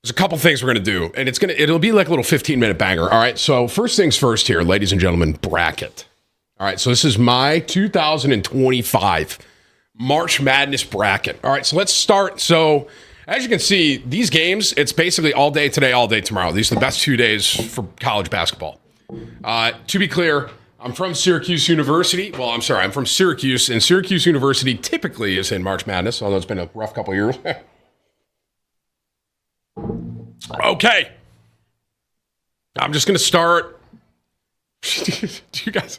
There's a couple things we're going to do, and it'll be like a little 15-minute banger. All right, so first things first here, ladies and gentlemen, bracket. All right, so this is my 2025 March Madness bracket. All right, so let's start. So as you can see, these games, it's basically all day today, all day tomorrow. These are the best 2 days for college basketball. To be clear, I'm from Syracuse University. Well, I'm sorry, I'm from Syracuse, and Syracuse University typically is in March Madness, although it's been a rough couple of years. Okay. I'm just going to start. Do you guys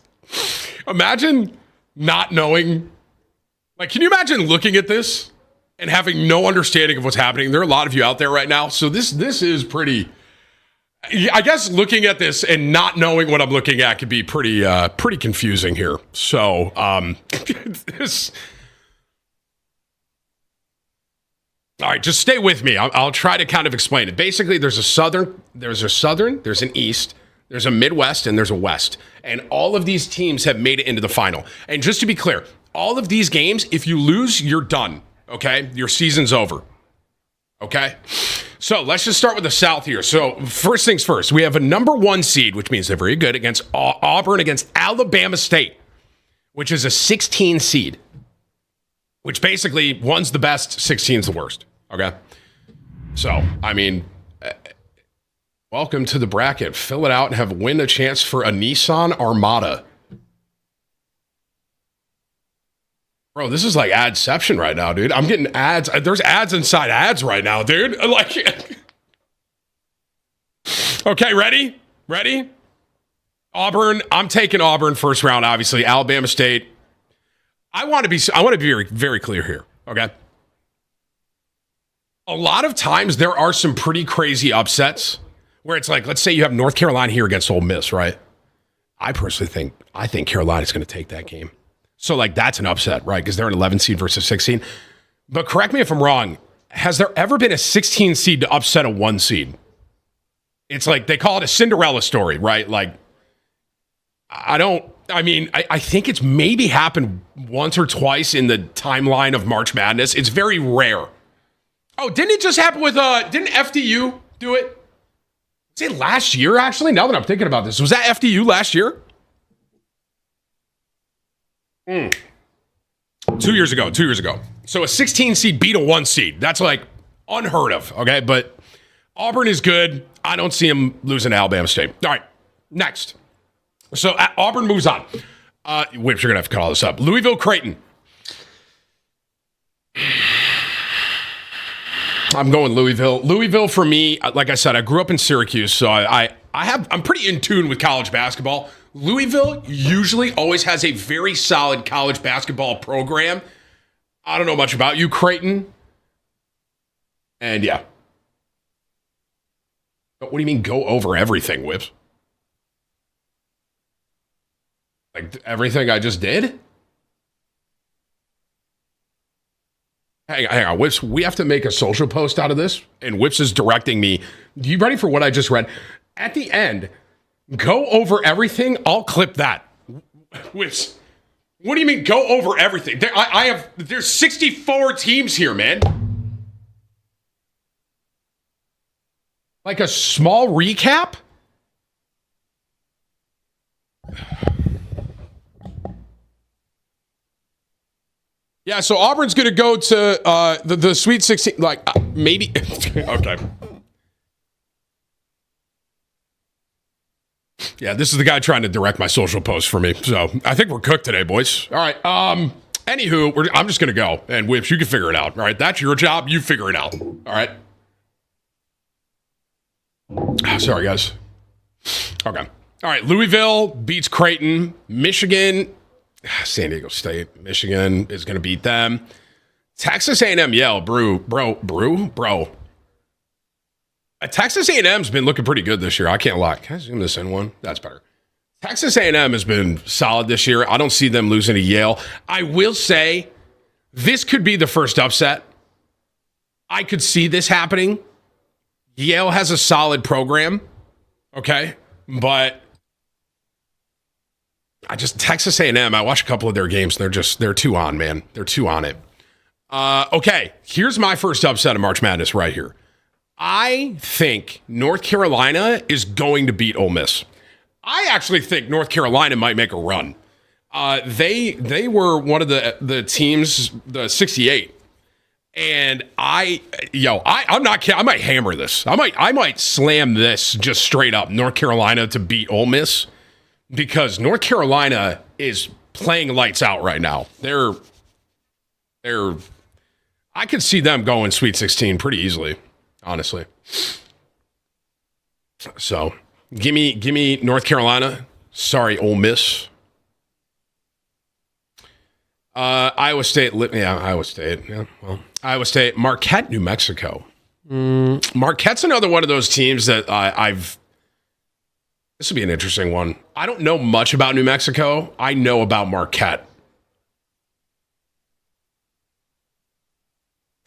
imagine not knowing? Like, can you imagine looking at this and having no understanding of what's happening? There are a lot of you out there right now. So this is pretty, I guess looking at this and not knowing what I'm looking at could be pretty confusing here. So, this. All right, just stay with me. I'll try to kind of explain it. Basically, there's a southern, there's an east, there's a Midwest, and there's a West. And all of these teams have made it into the final. And just to be clear, all of these games, if you lose, you're done, okay? Your season's over, okay? So let's just start with the South here. So first things first, we have a number 1 seed, which means they're very good, against Auburn, against Alabama State, which is a 16 seed. Which basically, 1's the best, 16's the worst, okay? So, I mean, welcome to the bracket. Fill it out and win a chance for a Nissan Armada. Bro, this is like adception right now, dude. I'm getting ads. There's ads inside ads right now, dude. Like, okay, ready? Ready? Auburn, I'm taking Auburn first round, obviously. Alabama State. I want to be very, very clear here, okay? A lot of times there are some pretty crazy upsets where it's like, let's say you have North Carolina here against Ole Miss, right? I personally think Carolina's going to take that game. So like that's an upset, right? Because they're an 11 seed versus 16. But correct me if I'm wrong. Has there ever been a 16 seed to upset a 1 seed? It's like they call it a Cinderella story, right? Like I think it's maybe happened once or twice in the timeline of March Madness. It's very rare. Oh, didn't it just happen with, didn't FDU do it? Was it last year, actually? Now that I'm thinking about this. Was that FDU last year? 2 years ago. So a 16 seed beat a 1 seed. That's like unheard of, okay? But Auburn is good. I don't see him losing to Alabama State. All right, next. So Auburn moves on. Whips, you're going to have to call this up. Louisville, Creighton. I'm going Louisville. Louisville for me, like I said, I grew up in Syracuse, so I'm pretty in tune with college basketball. Louisville usually always has a very solid college basketball program. I don't know much about you, Creighton. And yeah. But what do you mean go over everything, Whips? Like everything I just did? Hang on, Whips, we have to make a social post out of this, and Whips is directing me. You ready for what I just read? At the end, go over everything. I'll clip that. Whips, what do you mean go over everything? There's 64 teams here, man. Like a small recap? Yeah, so Auburn's going to go to the Sweet 16, like maybe. Okay. Yeah, this is the guy trying to direct my social post for me. So I think we're cooked today, boys. All right. Anywho, I'm just going to go. And Whips, you can figure it out. All right. That's your job. You figure it out. All right. Sorry, guys. Okay. All right. Louisville beats Creighton. Michigan. San Diego State, Michigan is going to beat them. Texas A&M, bro. Texas A&M's been looking pretty good this year. I can't lie. Can I zoom this in one? That's better. Texas A&M has been solid this year. I don't see them losing to Yale. I will say this could be the first upset. I could see this happening. Yale has a solid program, okay? But Texas A&M, I watched a couple of their games. They're too on, man. They're too on it. Okay, here's my first upset of March Madness right here. I think North Carolina is going to beat Ole Miss. I actually think North Carolina might make a run. They were one of the teams, the 68. And I'm not kidding. I might hammer this. I might slam this just straight up. North Carolina to beat Ole Miss, because North Carolina is playing lights out right now. I could see them going Sweet 16 pretty easily, honestly. So give me North Carolina. Sorry, Ole Miss. Iowa State. Iowa State. Yeah, well, Iowa State. Marquette, New Mexico. Marquette's another one of those teams that this would be an interesting one. I don't know much about New Mexico. I know about Marquette.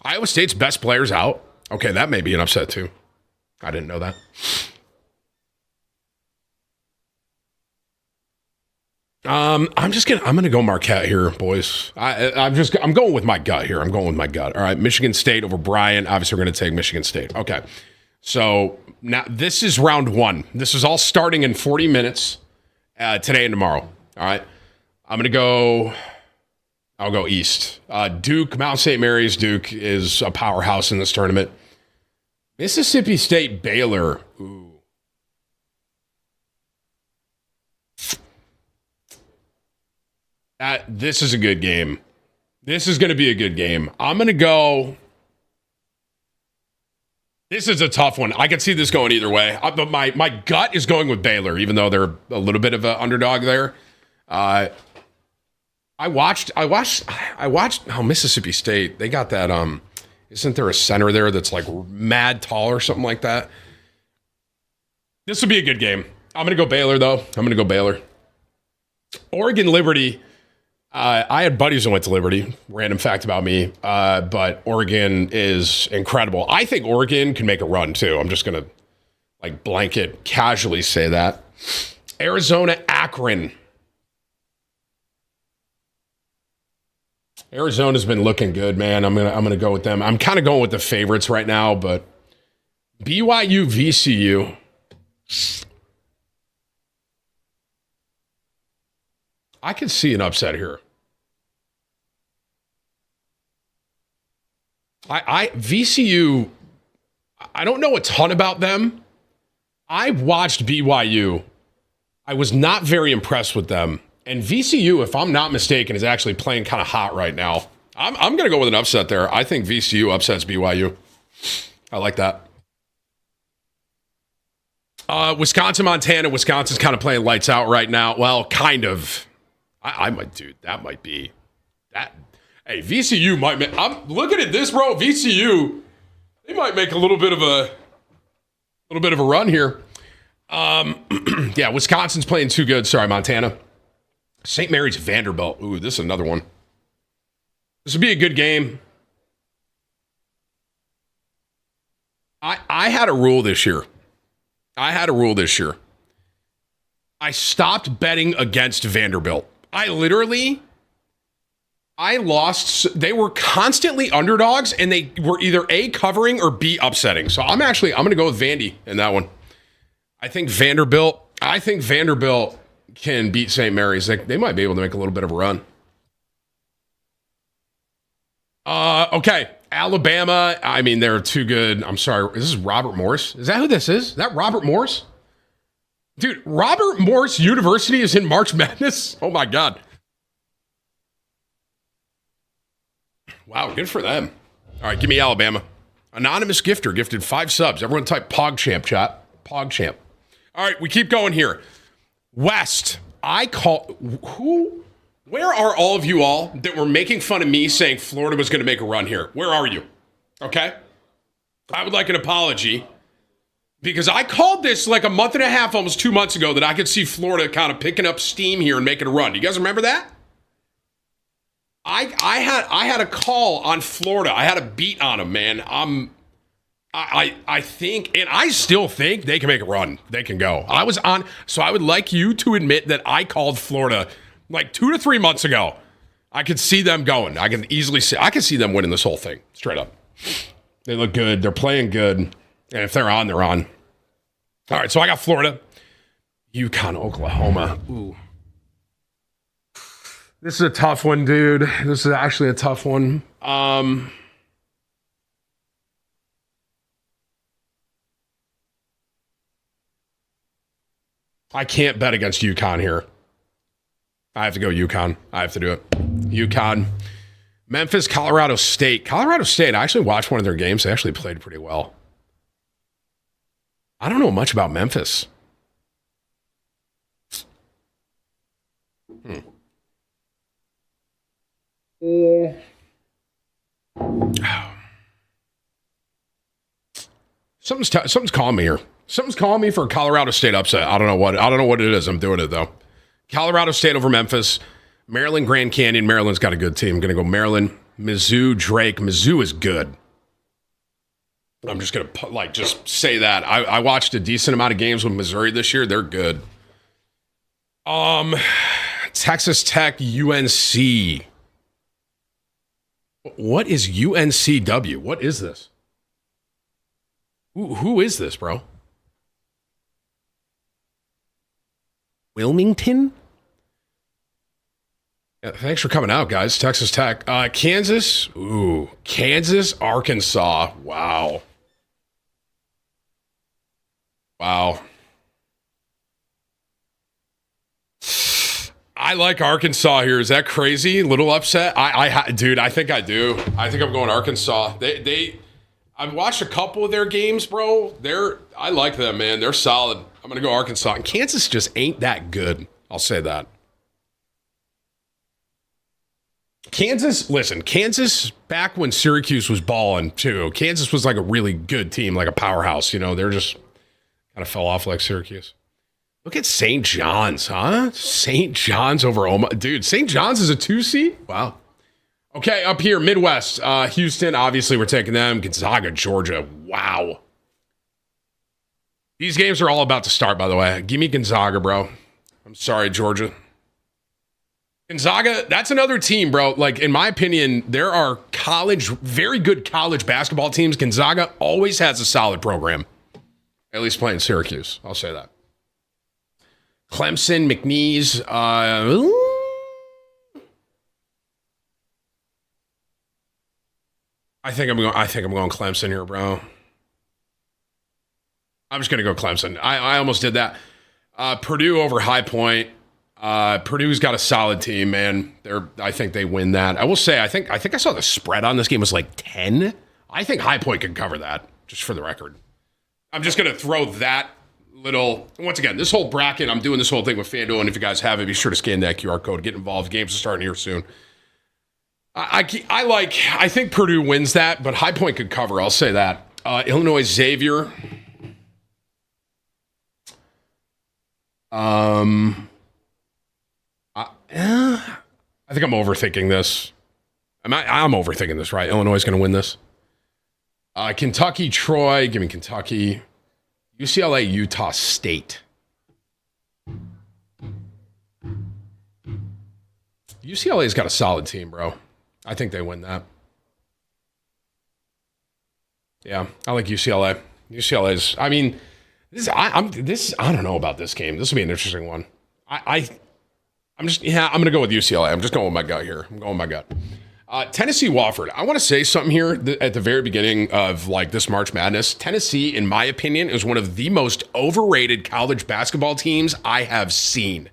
Iowa State's best players out. Okay, that may be an upset too. I didn't know that. I'm gonna go Marquette here, boys. I'm going with my gut here. I'm going with my gut. All right, Michigan State over Bryant. Obviously, we're gonna take Michigan State. Okay, so now this is round one. This is all starting in 40 minutes today and tomorrow. All right, I'll go East. Duke, Mount St. Mary's. Duke is a powerhouse in this tournament. Mississippi State, Baylor. Ooh. This is a good game. This is going to be a good game. I'm going to go. This is a tough one. I can see this going either way. But my gut is going with Baylor, even though they're a little bit of an underdog there. I watched Mississippi State. They got that. Isn't there a center there that's like mad tall or something like that? This will be a good game. I'm going to go Baylor, though. I'm going to go Baylor. Oregon, Liberty. I had buddies who went to Liberty. Random fact about me. But Oregon is incredible. I think Oregon can make a run, too. I'm just going to blanket casually say that. Arizona, Akron. Arizona's been looking good, man. I'm gonna go with them. I'm kind of going with the favorites right now, but BYU, VCU. I can see an upset here. VCU, I don't know a ton about them. I watched BYU. I was not very impressed with them. And VCU, if I'm not mistaken, is actually playing kind of hot right now. I'm going to go with an upset there. I think VCU upsets BYU. I like that. Wisconsin, Montana. Wisconsin's kind of playing lights out right now. Well, kind of. I might, dude. That might be that. Hey, VCU might make. I'm looking at this, bro. VCU, they might make a little bit of a run here. Yeah, Wisconsin's playing too good. Sorry, Montana. St. Mary's, Vanderbilt. Ooh, this is another one. This would be a good game. I had a rule this year. I stopped betting against Vanderbilt. I lost. They were constantly underdogs, and they were either A, covering, or B, upsetting. So I'm going to go with Vandy in that one. I think Vanderbilt can beat St. Mary's. They might be able to make a little bit of a run. Okay. Alabama, I mean, they're too good. I'm sorry. Is this Robert Morris? Is that who this is? Is that Robert Morris? Dude, Robert Morris University is in March Madness? Oh, my God. Wow, good for them. All right, give me Alabama. Anonymous gifter gifted 5 subs. Everyone type PogChamp, chat. PogChamp. All right, we keep going here. West, where are all of you all that were making fun of me saying Florida was going to make a run here? Where are you? Okay? I would like an apology because I called this like a month and a half, almost 2 months ago, that I could see Florida kind of picking up steam here and making a run. Do you guys remember that? I had a call on Florida. I had a beat on them, man. I think, and I still think they can make a run. They can go. I was on, so I would like you to admit that I called Florida like 2 to 3 months ago. I could see them going. I can see them winning this whole thing straight up. They look good. They're playing good. And if they're on, they're on. All right, so I got Florida, UConn, Oklahoma. Ooh. This is a tough one, dude. This is actually a tough one. I can't bet against UConn here. I have to go UConn. I have to do it. UConn. Memphis, Colorado State. Colorado State, I actually watched one of their games. They actually played pretty well. I don't know much about Memphis. Something's calling me here. Something's calling me for a Colorado State upset. I don't know what it is. I'm doing it though. Colorado State over Memphis. Maryland, Grand Canyon. Maryland's got a good team. I'm going to go Maryland. Mizzou, Drake. Mizzou is good. I'm just going to just say that. I watched a decent amount of games with Missouri this year. They're good. Texas Tech, UNC. What is UNCW? What is this? Who is this, bro? Wilmington? Yeah, thanks for coming out, guys. Texas Tech. Kansas. Ooh. Kansas, Arkansas. Wow. I like Arkansas here. Is that crazy? Little upset? Dude, I think I do. I think I'm going Arkansas. I've watched a couple of their games, bro. I like them, man. They're solid. I'm going to go Arkansas. And Kansas just ain't that good. I'll say that. Kansas, back when Syracuse was balling, too. Kansas was like a really good team, like a powerhouse. You know, they're just kind of fell off like Syracuse. Look at St. John's, huh? St. John's over Omaha. Dude, St. John's is a 2 seed? Wow. Okay, up here, Midwest. Houston, obviously we're taking them. Gonzaga, Georgia. Wow. These games are all about to start, by the way. Give me Gonzaga, bro. I'm sorry, Georgia. Gonzaga, that's another team, bro. Like, in my opinion, there are very good college basketball teams. Gonzaga always has a solid program. At least playing Syracuse. I'll say that. Clemson, McNeese. I think I'm going Clemson here, bro. I'm just gonna go Clemson. I almost did that. Purdue over High Point. Purdue's got a solid team, man. I think they win that. I will say, I think I saw the spread on this game was like 10. I think High Point can cover that, just for the record. I'm just gonna throw that once again, this whole bracket, I'm doing this whole thing with FanDuel, and if you guys have it, be sure to scan that QR code, get involved. Games are starting here soon. I think Purdue wins that, but High Point could cover. I'll say that. Illinois, Xavier. I think I'm overthinking this. I'm overthinking this, right? Illinois is going to win this. Kentucky, Troy. Give me Kentucky. UCLA, Utah State. UCLA's got a solid team, bro. I think they win that. Yeah, I like UCLA. UCLA's. I mean, I don't know about this game. This will be an interesting one. I'm going to go with UCLA. I'm just going with my gut here. I'm going with my gut. Tennessee, Wofford. I want to say something here at the very beginning of like this March Madness. Tennessee, in my opinion, is one of the most overrated college basketball teams I have seen.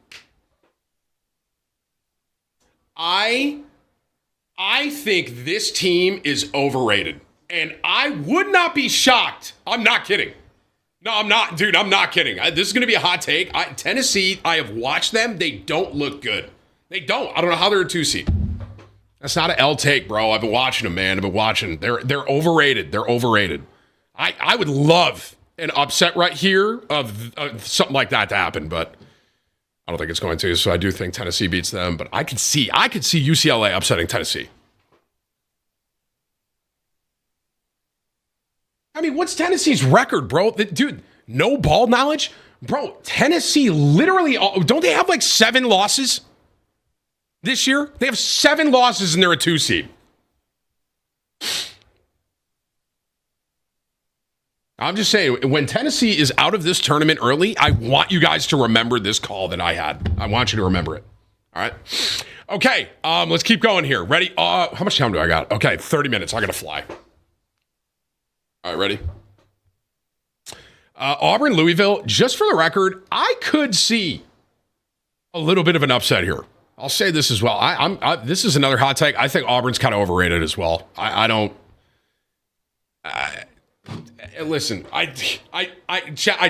I think this team is overrated, and I would not be shocked. I'm not kidding. No, I'm not, dude. I'm not kidding. This is going to be a hot take. Tennessee, I have watched them. They don't look good. They don't. I don't know how they're a 2 seed. That's not an L take, bro. I've been watching them, man. I've been watching. They're overrated. They're overrated. I would love an upset right here of something like that to happen, but I don't think it's going to. So I do think Tennessee beats them, but I could see UCLA upsetting Tennessee. I mean, what's Tennessee's record, bro? Dude, no ball knowledge? Bro, Tennessee literally, don't they have like 7 losses this year? They have 7 losses and they're a 2 seed. I'm just saying, when Tennessee is out of this tournament early, I want you guys to remember this call that I had. I want you to remember it. All right. Okay. Let's keep going here. Ready? How much time do I got? Okay, 30 minutes. I got to fly. All right, ready? Auburn, Louisville. Just for the record, I could see a little bit of an upset here. I'll say this as well. This is another hot take. I think Auburn's kind of overrated as well. Listen, I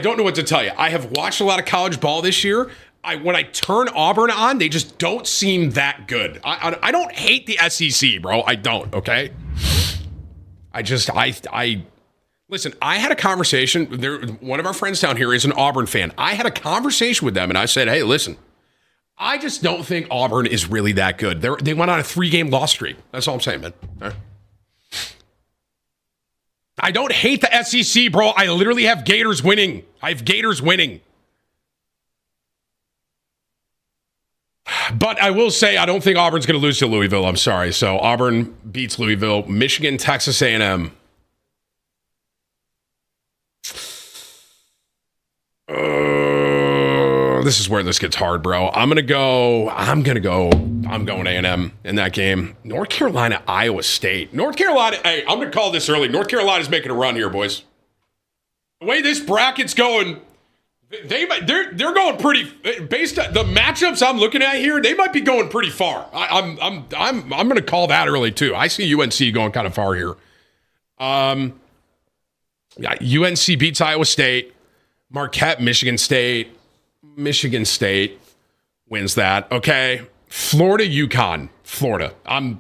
don't know what to tell you. I have watched a lot of college ball this year. When I turn Auburn on, they just don't seem that good. I don't hate the SEC, bro. I don't, okay? Listen, I had a conversation. One of our friends down here is an Auburn fan. I had a conversation with them, and I said, hey, listen, I just don't think Auburn is really that good. They went on a 3-game loss streak. That's all I'm saying, man. All right. I don't hate the SEC, bro. I literally have Gators winning. I have Gators winning. But I will say I don't think Auburn's going to lose to Louisville. I'm sorry. So Auburn beats Louisville. Michigan, Texas A&M. This is where this gets hard, bro. I'm going A&M in that game. North Carolina, Iowa State. North Carolina, hey, I'm going to call this early. North Carolina's making a run here, boys. The way this bracket's going, they're going pretty, based on the matchups I'm looking at here, they might be going pretty far. I'm going to call that early too. I see UNC going kind of far here. Yeah, UNC beats Iowa State. Marquette, Michigan State wins that. Okay. Florida, UConn. Florida. I'm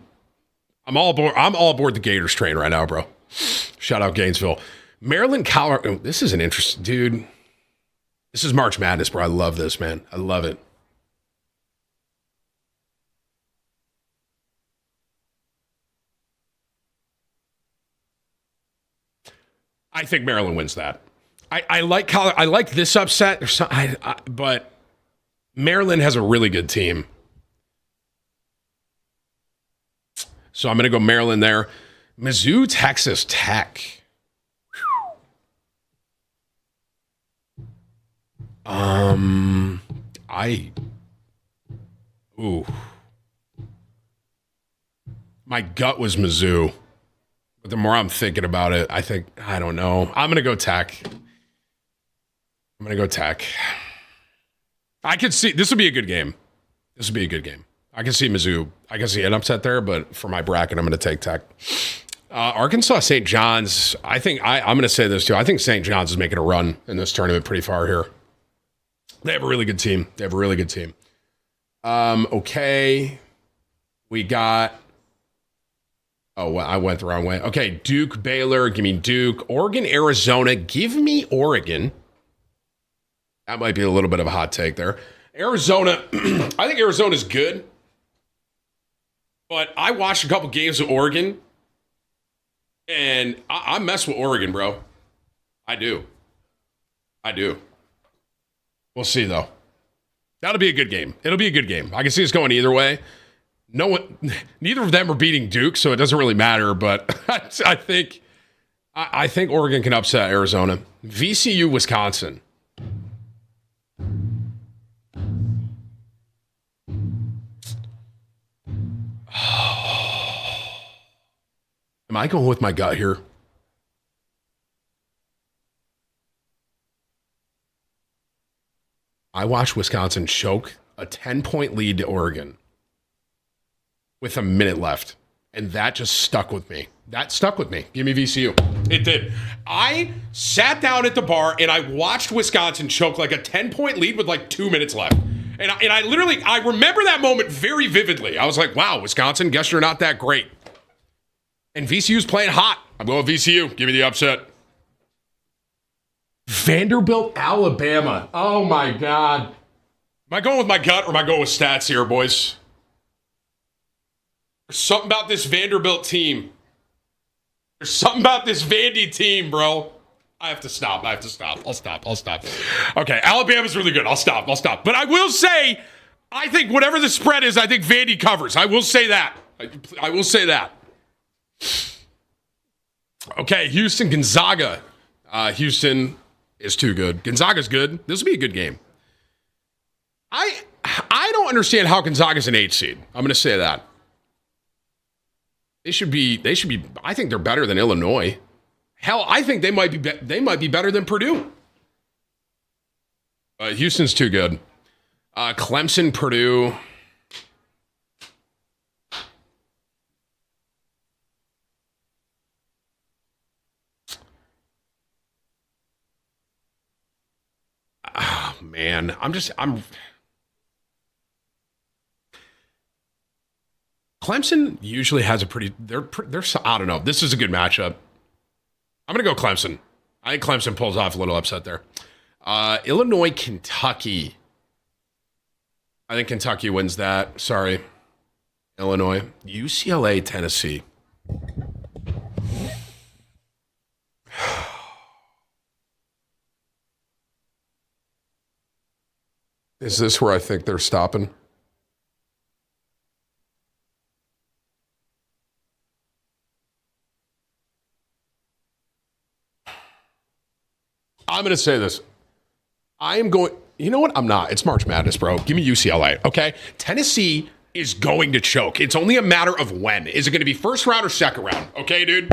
all aboard the Gators train right now, bro. Shout out Gainesville. Maryland, Colorado. This is an interesting, dude. This is March Madness, bro. I love this, man. I love it. I think Maryland wins that. I like this upset, but Maryland has a really good team. So I'm going to go Maryland there. Mizzou, Texas Tech. My gut was Mizzou. But the more I'm thinking about it, I don't know. I'm going to go Tech. I could see, this would be a good game. I can see Mizzou. I can see an upset there, but for my bracket, I'm going to take Tech. Arkansas, St. John's. I'm going to say this too. I think St. John's is making a run in this tournament pretty far here. They have a really good team. Okay. We got, I went the wrong way. Okay, Duke, Baylor. Give me Duke. Oregon, Arizona. Give me Oregon. That might be a little bit of a hot take there. Arizona, I think Arizona's good. But I watched a couple games of Oregon. And I mess with Oregon, bro. I do. We'll see, though. That'll be a good game. It'll be a good game. I can see it's going either way. Neither of them are beating Duke, so it doesn't really matter. But I think Oregon can upset Arizona. VCU, Wisconsin. Am I going with my gut here? I watched Wisconsin choke a 10-point lead to Oregon with a minute left, and that just stuck with me. Give me VCU. It did. I sat down at the bar, and I watched Wisconsin choke like a 10-point lead with like 2 minutes left. And I remember that moment very vividly. I was like, wow, Wisconsin, guess you're not that great. And VCU's playing hot. I'm going with VCU. Give me the upset. Vanderbilt, Alabama. Oh, my God. Am I going with my gut or am I going with stats here, boys? There's something about this Vanderbilt team. There's something about this Vandy team, bro. I have to stop. I'll stop. Okay, Alabama's really good. I'll stop. But I will say, I think whatever the spread is, I think Vandy covers. I will say that. Okay, Houston, Gonzaga. Houston is too good. Gonzaga's good. This will be a good game. I don't understand how Gonzaga's an 8 seed. I'm going to say that. They should be. I think they're better than Illinois. Hell, I think they might be better than Purdue. Houston's too good. Clemson, Purdue. Oh, man, Clemson usually has a pretty. They're. I don't know. This is a good matchup. I'm gonna go Clemson. I think Clemson pulls off a little upset there. Illinois, Kentucky. I think Kentucky wins that. Sorry, Illinois. UCLA, Tennessee. Is this where I think they're stopping? I'm going to say this. I am going, you know what? I'm not. It's March Madness, bro. Give me UCLA, okay? Tennessee is going to choke. It's only a matter of when. Is it going to be first round or second round? Okay, dude?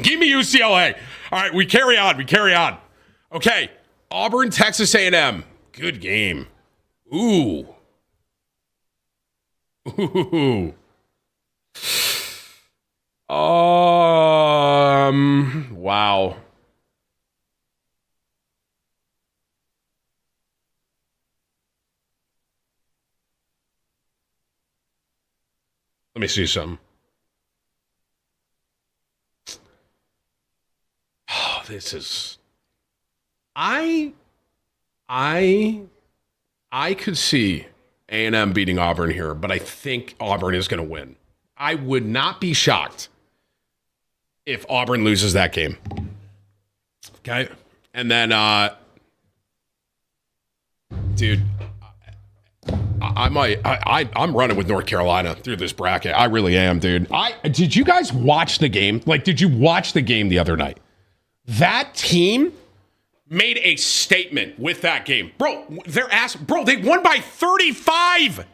Give me UCLA. All right, we carry on. Okay, Auburn, Texas A&M. Good game. Ooh. Wow. Let me see something. Oh, this is. I could see A&M beating Auburn here, but I think Auburn is going to win. I would not be shocked if Auburn loses that game. Okay, and then, dude. I'm running with North Carolina through this bracket. I really am, dude. Did you guys watch the game? Like, did you watch the game the other night? That team made a statement with that game. Bro, they won by 35.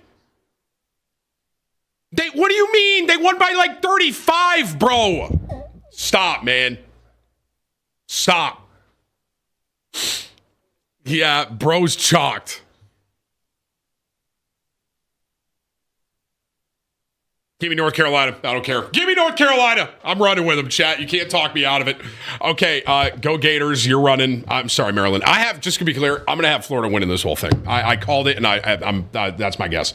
What do you mean? They won by like 35, bro. Stop, man. Stop. Yeah, bro's chalked. Give me North Carolina. I don't care. Give me North Carolina. I'm running with them, chat. You can't talk me out of it. Okay, go Gators. You're running. I'm sorry, Maryland. Just to be clear, I'm going to have Florida winning this whole thing. I called it, and I'm that's my guess.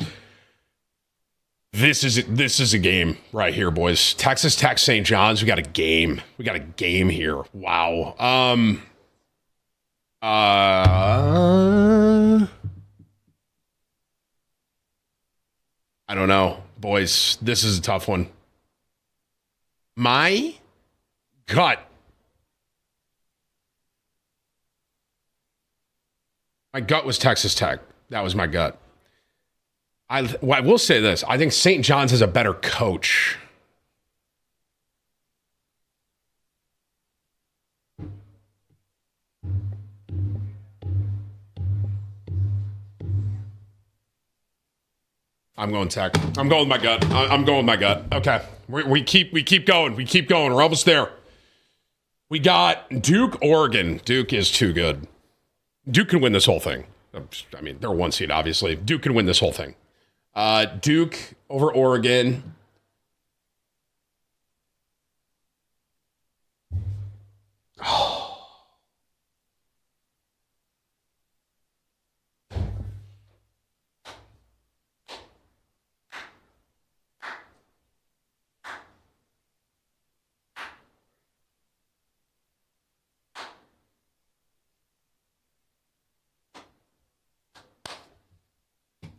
This is a game right here, boys. Texas Tech, St. John's. We got a game. Here. Wow. I don't know. Boys, this is a tough one. My gut. My gut was Texas Tech. That was my gut. I will say this. I think St. John's has a better coach. I'm going Tech. I'm going with my gut. I'm going with my gut. Okay. We keep going. We're almost there. We got Duke, Oregon. Duke is too good. Duke can win this whole thing. I mean, they're one seed, obviously. Duke can win this whole thing. Duke over Oregon.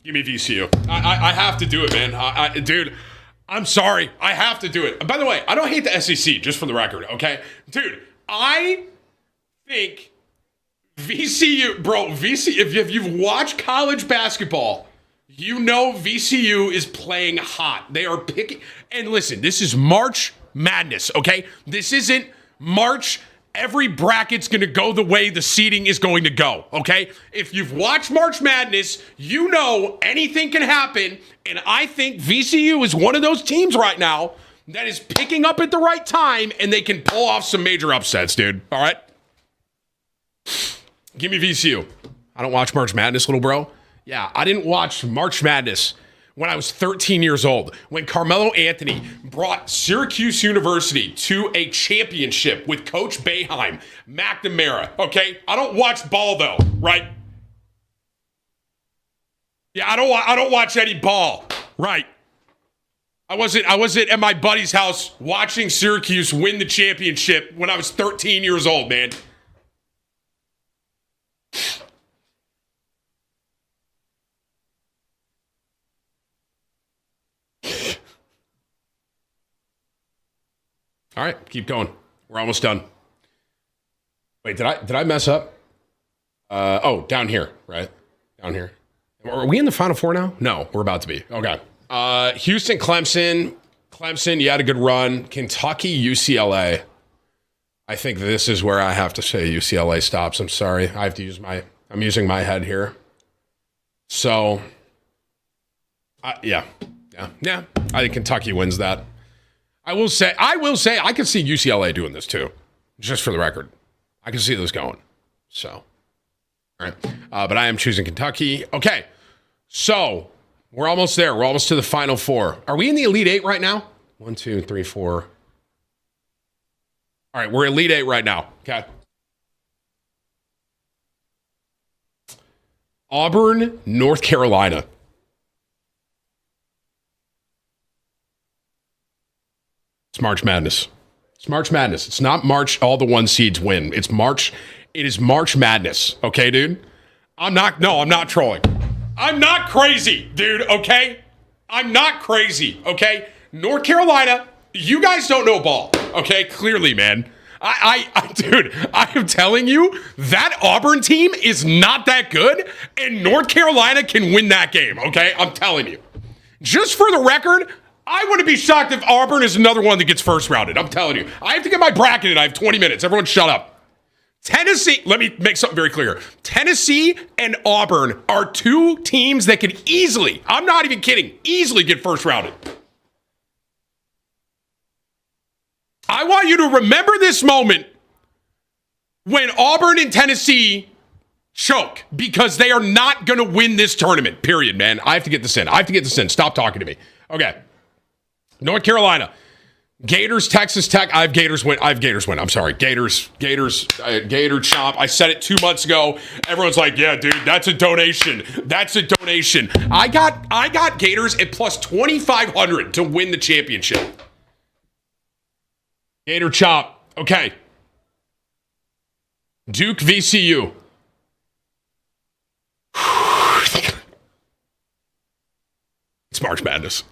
Give me VCU. I have to do it, man. Dude, I'm sorry. I have to do it. By the way, I don't hate the SEC, just for the record, okay? Dude, I think VCU, bro, if you've watched college basketball, you know VCU is playing hot. They are picking. And listen, this is March Madness, okay? This isn't March every bracket's going to go the way the seeding is going to go, okay? If you've watched March Madness, you know anything can happen, and I think VCU is one of those teams right now that is picking up at the right time, and they can pull off some major upsets, dude, all right? Give me VCU. I don't watch March Madness, little bro. Yeah, I didn't watch March Madness when I was 13 years old, when Carmelo Anthony brought Syracuse University to a championship with Coach Boeheim, McNamara, okay? I don't watch ball, though, right? Yeah, I don't watch any ball, right? I wasn't at my buddy's house watching Syracuse win the championship when I was 13 years old, man. All right, keep going. We're almost done. Wait, did I mess up? Down here, right? Down here. Are we in the Final Four now? No, we're about to be. Okay. Houston, Clemson. Clemson, you had a good run. Kentucky, UCLA. I think this is where I have to say UCLA stops. I'm sorry. I have to use I'm using my head here. So, yeah. I think Kentucky wins that. I will say, I can see UCLA doing this too, just for the record. I can see this going. So, all right. But I am choosing Kentucky. Okay. So, we're almost there. We're almost to the Final Four. Are we in the Elite Eight right now? 1, 2, 3, 4. All right. We're Elite Eight right now. Okay. Auburn, North Carolina. It's March Madness. It's March Madness. It's not March, all the 1 seeds win. It's March. It is March Madness. Okay, dude? I'm not trolling. I'm not crazy, dude, okay? I'm not crazy, okay? North Carolina, you guys don't know ball, okay? Clearly, man. Dude, I am telling you, that Auburn team is not that good, and North Carolina can win that game, okay? I'm telling you. Just for the record, I wouldn't be shocked if Auburn is another one that gets first rounded. I'm telling you. I have to get my bracket in. I have 20 minutes. Everyone shut up. Tennessee, let me make something very clear. Tennessee and Auburn are two teams that could easily, I'm not even kidding, easily get first rounded. I want you to remember this moment when Auburn and Tennessee choke, because they are not going to win this tournament, period, man. I have to get this in. Stop talking to me. Okay. North Carolina. Gators, Texas Tech. I have Gators win. I'm sorry. Gators, Gator chomp. I said it 2 months ago. Everyone's like, yeah, dude, that's a donation. I got Gators at plus 2,500 to win the championship. Gator chomp. Okay. Duke, VCU. It's March Madness.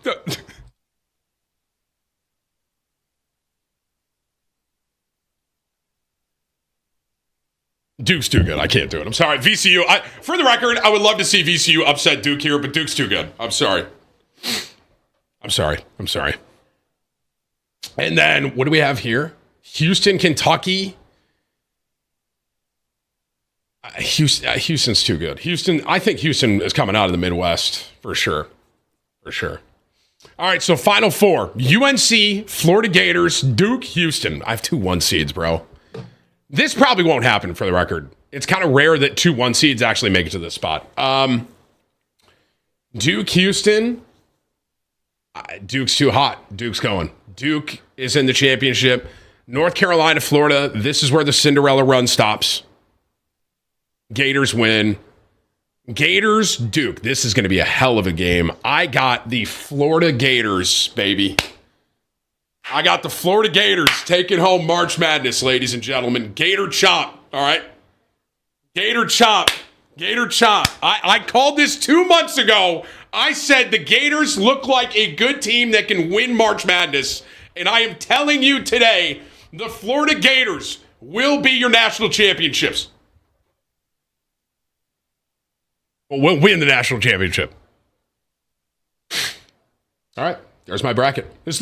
Duke's too good. I can't do it. I'm sorry. VCU. For the record, I would love to see VCU upset Duke here, but Duke's too good. I'm sorry. And then, what do we have here? Houston, Kentucky. Houston's too good. I think Houston is coming out of the Midwest for sure. All right, so Final Four. UNC, Florida Gators, Duke, Houston. I have 2 1 seeds, bro. This probably won't happen, for the record. It's kind of rare that 2 1 seeds actually make it to this spot. Duke, Houston. Duke's too hot. Duke's going. Duke is in the championship. North Carolina, Florida. This is where the Cinderella run stops. Gators win. Gators, Duke. This is going to be a hell of a game. I got the Florida Gators, baby. I got the Florida Gators taking home March Madness, ladies and gentlemen. Gator chomp, all right? Gator chomp. I called this 2 months ago. I said the Gators look like a good team that can win March Madness. And I am telling you today, the Florida Gators will be your national championships. We'll win the national championship. All right, there's my bracket. This is the